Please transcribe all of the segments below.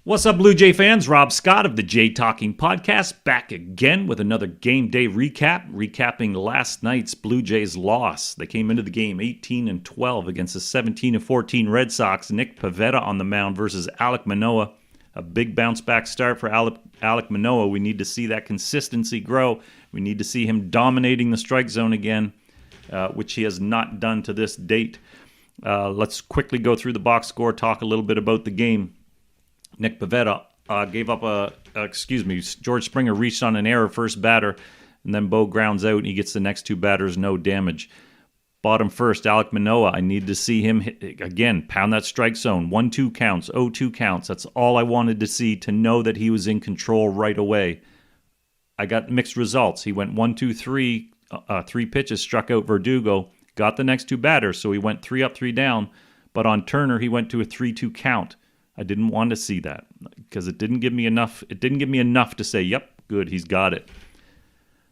What's up, Blue Jay fans? Rob Scott of the Jay Talking Podcast back again with another game day recap, recapping last night's Blue Jays loss. They came into the game 18-12 against the 17-14 Red Sox. Nick Pivetta on the mound versus Alek Manoah. A big bounce back start for Alek Manoah. We need to see that consistency grow. We need to see him dominating the strike zone again, which he has not done to this date. Let's quickly go through the box score, talk a little bit about the game. Nick Pivetta gave up George Springer reached on an error first batter, and then Bo grounds out, and he gets the next two batters, no damage. Bottom first, Alek Manoah, I need to see him, again, pound that strike zone. 1-2 counts, 0-2 counts. That's all I wanted to see to know that he was in control right away. I got mixed results. He went 1-2-3, 3 pitches, struck out Verdugo, got the next two batters, so he went 3 up, 3 down. But on Turner, he went to a 3-2 count. I didn't want to see that because it didn't give me enough. It didn't give me enough to say, yep, good, he's got it.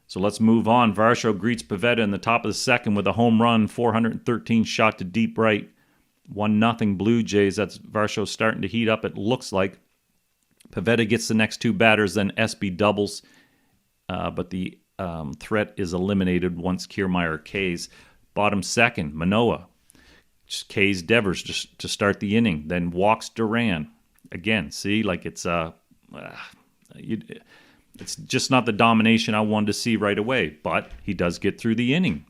So let's move on. Varsho greets Pivetta in the top of the second with a home run, 413 shot to deep right. 1-0 Blue Jays. That's Varsho starting to heat up, it looks like. Pivetta gets the next two batters, then SB doubles. But the threat is eliminated once Kiermaier Ks. Bottom second, Manoah just K's Devers just to start the inning, then walks Duran. Again, see, like it's just not the domination I wanted to see right away, but he does get through the inning.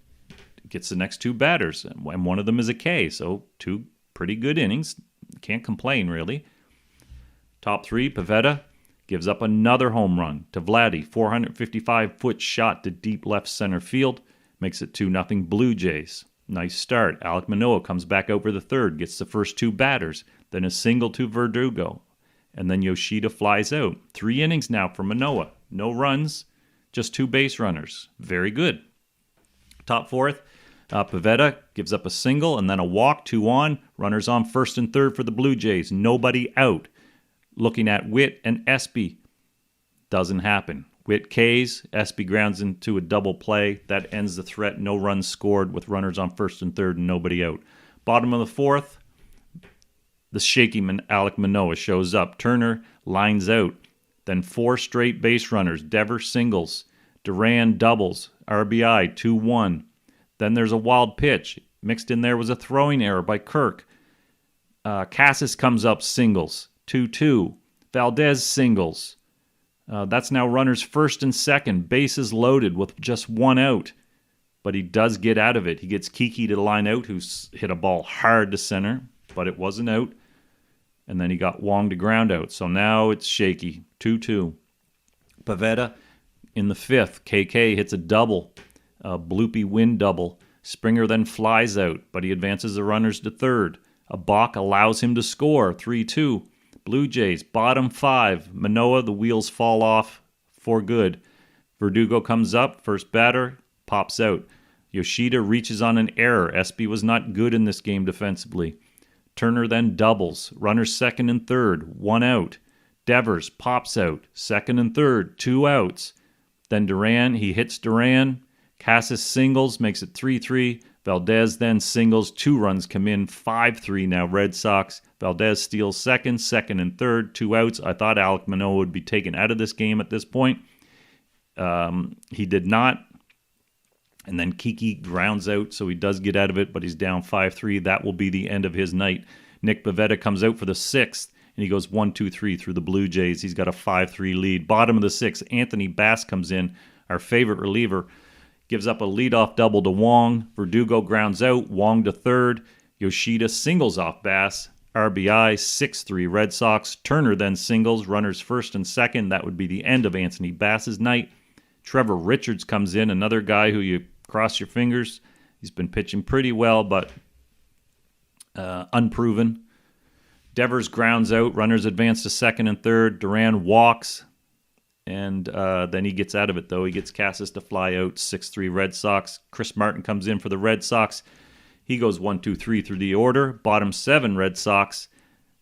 Gets the next two batters, and one of them is a K, so 2 pretty good innings. Can't complain, really. Top 3, Pivetta gives up another home run to Vladdy, 455-foot shot to deep left center field, makes it 2-0 Blue Jays. Nice start. Alek Manoah comes back over the third, gets the first two batters, then a single to Verdugo, and then Yoshida flies out. 3 innings now for Manoah. No runs, just 2 base runners. Very good. Top fourth, Pivetta gives up a single and then a walk, 2 on. Runners on first and third for the Blue Jays. Nobody out. Looking at Witt and Espy. Doesn't happen. Witt Ks, Espy grounds into a double play. That ends the threat. No runs scored with runners on first and third and nobody out. Bottom of the fourth, the shaky Alek Manoah shows up. Turner lines out. Then 4 straight base runners. Devers singles. Duran doubles. RBI 2-1. Then there's a wild pitch. Mixed in there was a throwing error by Kirk. Casas comes up singles. 2-2. Valdez singles. That's now runners first and second, bases loaded with just 1 out. But he does get out of it. He gets Kiki to line out, who's hit a ball hard to center, but it wasn't out. And then he got Wong to ground out. So now it's shaky, 2-2. Pivetta in the fifth, KK hits a double, a bloopy wind double. Springer then flies out, but he advances the runners to third. A balk allows him to score, 3-2. Blue Jays, bottom 5. Manoah, the wheels fall off for good. Verdugo comes up, first batter, pops out. Yoshida reaches on an error. Espy was not good in this game defensively. Turner then doubles. Runners second and third, 1 out. Devers pops out, second and third, 2 outs. Then Duran, he hits Duran. Casas singles, makes it 3-3. Valdez then singles, 2 runs come in, 5-3 now Red Sox. Valdez steals second and third, 2 outs. I thought Alek Manoah would be taken out of this game at this point. He did not. And then Kiki grounds out, so he does get out of it, but he's down 5-3. That will be the end of his night. Nick Pivetta comes out for the 6th, and he goes 1-2-3 through the Blue Jays. He's got a 5-3 lead. Bottom of the 6th, Anthony Bass comes in, our favorite reliever. Gives up a leadoff double to Wong. Verdugo grounds out. Wong to third. Yoshida singles off Bass. RBI 6-3 Red Sox. Turner then singles. Runners first and second. That would be the end of Anthony Bass's night. Trevor Richards comes in. Another guy who you cross your fingers. He's been pitching pretty well, but unproven. Devers grounds out. Runners advance to second and third. Duran walks. And then he gets out of it, though. He gets Casas to fly out, 6-3 Red Sox. Chris Martin comes in for the Red Sox. He goes 1-2-3 through the order. Bottom 7 Red Sox.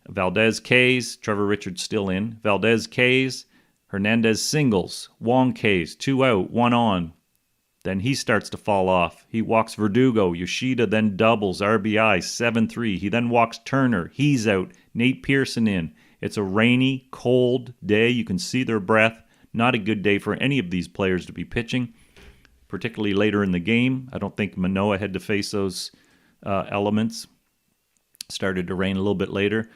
Valdez Ks. Trevor Richards still in. Valdez Ks. Hernandez singles. Wong Ks. 2 out, 1 on. Then he starts to fall off. He walks Verdugo. Yoshida then doubles. RBI 7-3. He then walks Turner. He's out. Nate Pearson in. It's a rainy, cold day. You can see their breath. Not a good day for any of these players to be pitching, particularly later in the game. I don't think Manoah had to face those elements. Started to rain a little bit later.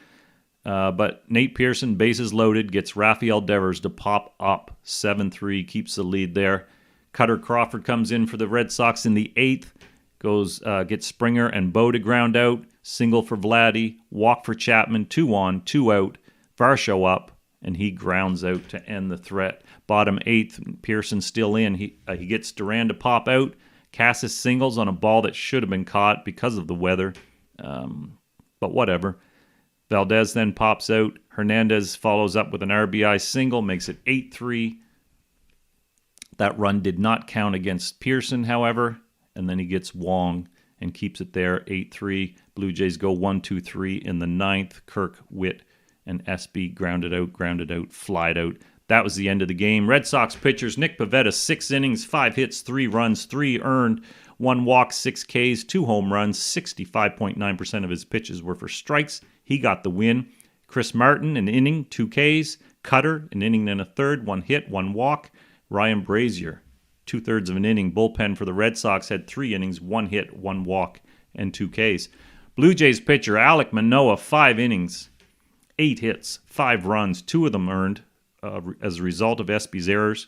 But Nate Pearson, bases loaded, gets Rafael Devers to pop up 7-3, keeps the lead there. Cutter Crawford comes in for the Red Sox in the 8th, gets Springer and Bo to ground out, single for Vladdy, walk for Chapman, 2 on, 2 out, Varsho up, and he grounds out to end the threat. Bottom 8th, Pearson still in. He gets Duran to pop out. Cassis singles on a ball that should have been caught because of the weather, but whatever. Valdez then pops out. Hernandez follows up with an RBI single, makes it 8-3. That run did not count against Pearson, however, and then he gets Wong and keeps it there, 8-3. Blue Jays go 1-2-3 in the 9th. Kirk, Witt, and Espy grounded out, flied out. That was the end of the game. Red Sox pitchers, Nick Pivetta, 6 innings, 5 hits, 3 runs, 3 earned, 1 walk, 6 Ks, 2 home runs. 65.9% of his pitches were for strikes. He got the win. Chris Martin, an inning, 2 Ks. Cutter, an inning and a third, 1 hit, 1 walk. Ryan Brazier, 2/3 of an inning. Bullpen for the Red Sox had 3 innings, 1 hit, 1 walk, and 2 Ks. Blue Jays pitcher Alek Manoah, 5 innings, 8 hits, 5 runs, 2 of them earned as a result of Espy's errors.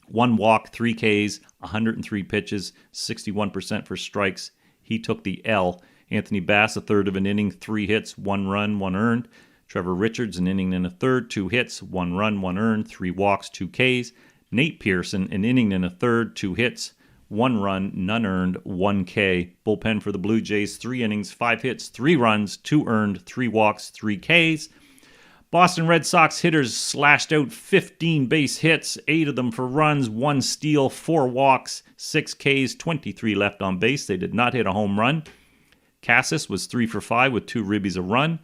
1 walk, 3 Ks, 103 pitches, 61% for strikes. He took the L. Anthony Bass, 1/3 of an inning, 3 hits, 1 run, 1 earned. Trevor Richards, an inning and a third, 2 hits, 1 run, 1 earned, 3 walks, 2 Ks. Nate Pearson, an inning and a third, 2 hits, 1 run, none earned, 1 K. Bullpen for the Blue Jays, 3 innings, 5 hits, 3 runs, 2 earned, 3 walks, 3 Ks. Boston Red Sox hitters slashed out 15 base hits, 8 of them for runs, 1 steal, 4 walks, 6 Ks, 23 left on base. They did not hit a home run. Cassis was 3 for 5 with 2 ribbies a run.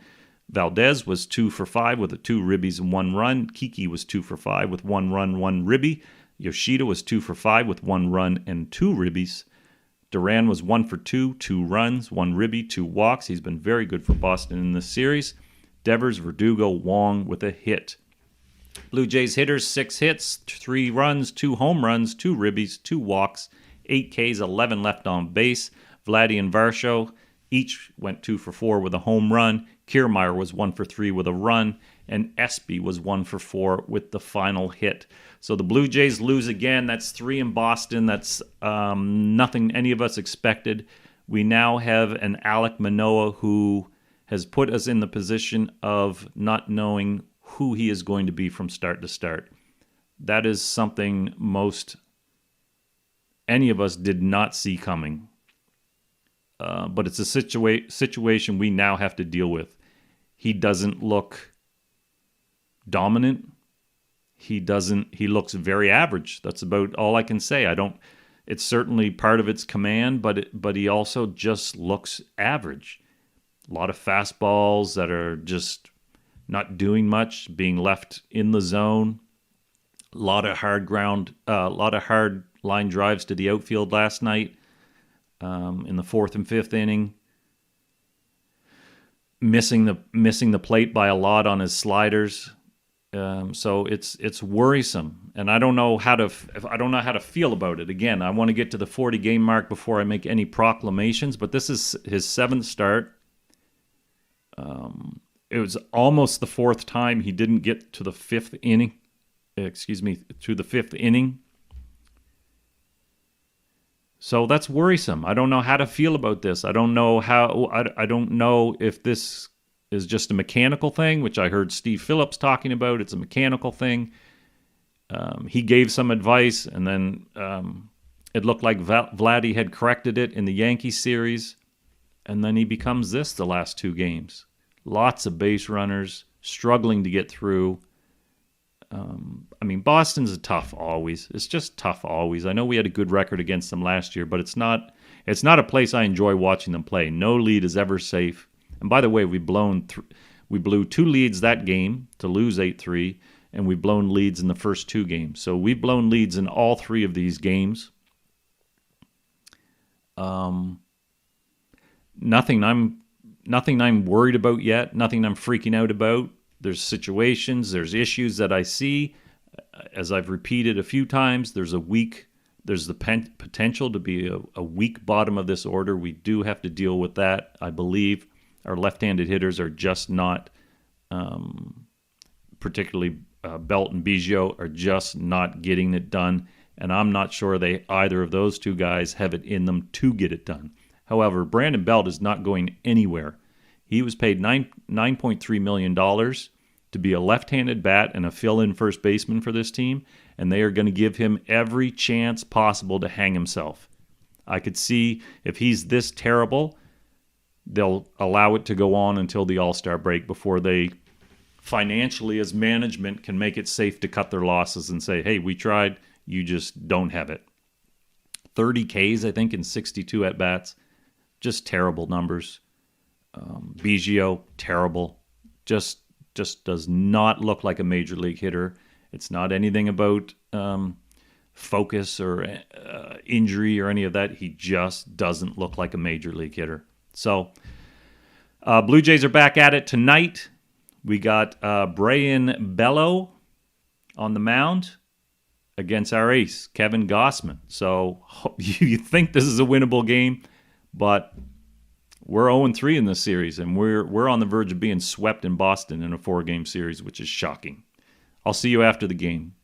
Valdez was 2 for 5 with 2 ribbies and 1 run. Kiki was 2 for 5 with 1 run, 1 ribby. Yoshida was 2 for 5 with 1 run and 2 ribbies. Duran was 1 for 2, 2 runs, 1 ribby, 2 walks. He's been very good for Boston in this series. Devers, Verdugo, Wong with a hit. Blue Jays hitters, 6 hits, 3 runs, 2 home runs, 2 ribbies, 2 walks, 8 Ks, 11 left on base. Vladdy and Varsho each went 2 for 4 with a home run. Kiermaier was 1 for 3 with a run, and Espy was 1 for 4 with the final hit. So the Blue Jays lose again. That's 3 in Boston. That's nothing any of us expected. We now have an Alek Manoah who has put us in the position of not knowing who he is going to be from start to start. That is something any of us did not see coming. But it's a situation we now have to deal with. He doesn't look dominant. He looks very average. That's about all I can say. It's certainly part of its command, but he also just looks average. A lot of fastballs that are just not doing much, being left in the zone. A lot of hard line drives to the outfield last night in the 4th and 5th inning. Missing the plate by a lot on his sliders. So it's worrisome, and I don't know how to feel about it. Again, I want to get to the 40 game mark before I make any proclamations. But this is his 7th start. It was almost the 4th time he didn't get to the 5th inning. To the 5th inning. So that's worrisome. I don't know how to feel about this. I don't know if this is just a mechanical thing, which I heard Steve Phillips talking about. It's a mechanical thing. He gave some advice, and then it looked like Vladdy had corrected it in the Yankee series, and then he becomes this the last 2 games. Lots of base runners, struggling to get through. Boston's tough always. It's just tough always. I know we had a good record against them last year, but it's not a place I enjoy watching them play. No lead is ever safe. And by the way, we blew 2 leads that game to lose 8-3, and we've blown leads in the first 2 games. So we've blown leads in all 3 of these games. Nothing I'm worried about yet. Nothing I'm freaking out about. There's situations, there's issues that I see. As I've repeated a few times, there's the potential to be a weak bottom of this order. We do have to deal with that. I believe our left-handed hitters are just not, particularly Belt and Biggio, are just not getting it done. And I'm not sure either of those two guys have it in them to get it done. However, Brandon Belt is not going anywhere. He was paid $9.3 million to be a left-handed bat and a fill-in first baseman for this team, and they are going to give him every chance possible to hang himself. I could see if he's this terrible, they'll allow it to go on until the All-Star break before they financially, as management, can make it safe to cut their losses and say, hey, we tried, you just don't have it. 30 Ks, I think, in 62 at-bats. Just terrible numbers. Biggio, terrible. Just does not look like a major league hitter. It's not anything about focus or injury or any of that. He just doesn't look like a major league hitter. So, Blue Jays are back at it tonight. We got Brayan Bello on the mound against our ace, Kevin Gossman. So, you think this is a winnable game, but we're 0-3 in this series, and we're on the verge of being swept in Boston in a 4-game series, which is shocking. I'll see you after the game.